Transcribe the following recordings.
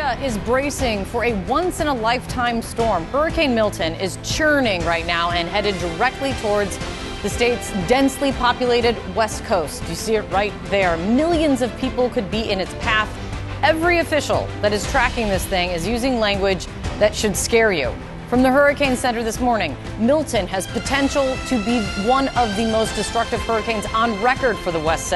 Florida is bracing for a once-in-a-lifetime storm. Hurricane Milton is churning right now and headed directly towards the state's densely populated west coast. You see it right there. Millions of people could be in its path. Every official that is tracking this thing is using language that should scare you. From the Hurricane Center this morning, Milton has potential to be one of the most destructive hurricanes on record for West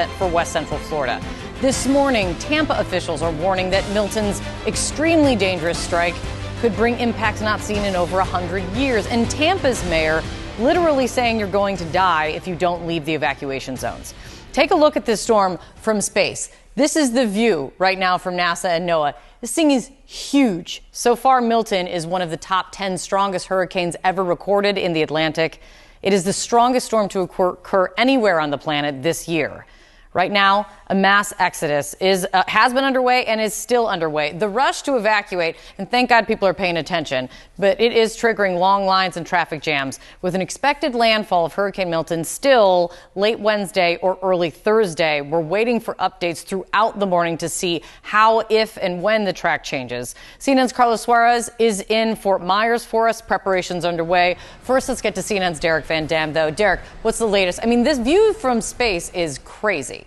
Central Florida. This morning, Tampa officials are warning that Milton's extremely dangerous strike could bring impacts not seen in over 100 years. And Tampa's mayor literally saying you're going to die if you don't leave the evacuation zones. Take a look at this storm from space. This is the view right now from NASA and NOAA. This thing is huge. So far, Milton is one of the top 10 strongest hurricanes ever recorded in the Atlantic. It is the strongest storm to occur anywhere on the planet this year. Right now, a mass exodus has been underway and is still underway. The rush to evacuate, and thank God people are paying attention, but it is triggering long lines and traffic jams with an expected landfall of Hurricane Milton still late Wednesday or early Thursday. We're waiting for updates throughout the morning to see how, if, and when the track changes. CNN's Carlos Suarez is in Fort Myers for us. Preparations underway. First, let's get to CNN's Derek Van Dam, though. Derek, what's the latest? I mean, this view from space is crazy.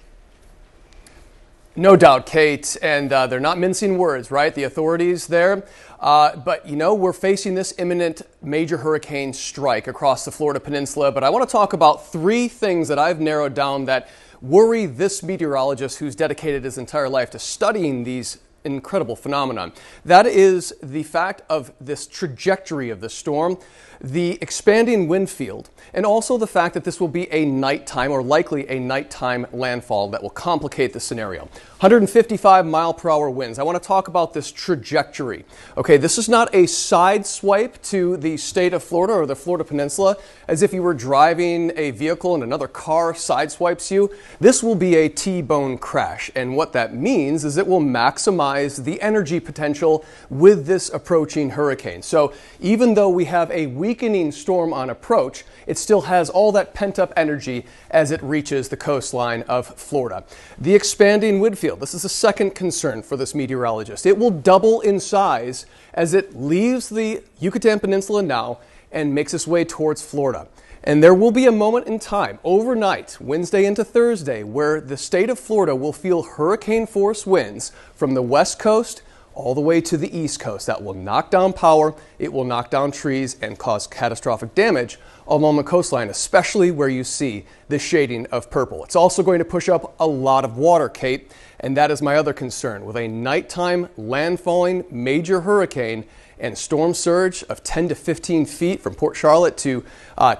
No doubt, Kate, and they're not mincing words, right? The authorities there. But, you know, we're facing this imminent major hurricane strike across the Florida Peninsula. But I want to talk about three things that I've narrowed down that worry this meteorologist who's dedicated his entire life to studying these incredible phenomenon. That is the fact of this trajectory of the storm, the expanding wind field, and also the fact that this will be a nighttime or likely a nighttime landfall that will complicate the scenario. 155 mile per hour winds. I want to talk about this trajectory. Okay, this is not a side swipe to the state of Florida or the Florida Peninsula as if you were driving a vehicle and another car side swipes you. This will be a T-bone crash, and what that means is it will maximize the energy potential with this approaching hurricane. So even though we have a weakening storm on approach, it still has all that pent-up energy as it reaches the coastline of Florida. The expanding wind field, this is a second concern for this meteorologist. It will double in size as it leaves the Yucatan Peninsula now and makes its way towards Florida. And there will be a moment in time, overnight, Wednesday into Thursday, where the state of Florida will feel hurricane-force winds from the west coast all the way to the east coast. That will knock down power, it will knock down trees, and cause catastrophic damage along the coastline, especially where you see the shading of purple. It's also going to push up a lot of water, Kate, and that is my other concern. With a nighttime landfalling major hurricane and storm surge of 10 to 15 feet from Port Charlotte to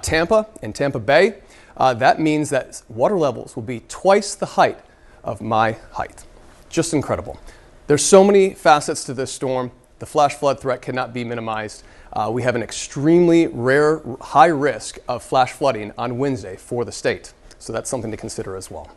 Tampa and Tampa Bay, that means that water levels will be twice the height of my height. Just incredible. There's so many facets to this storm. The flash flood threat cannot be minimized. We have an extremely rare high risk of flash flooding on Wednesday for the state. So that's something to consider as well.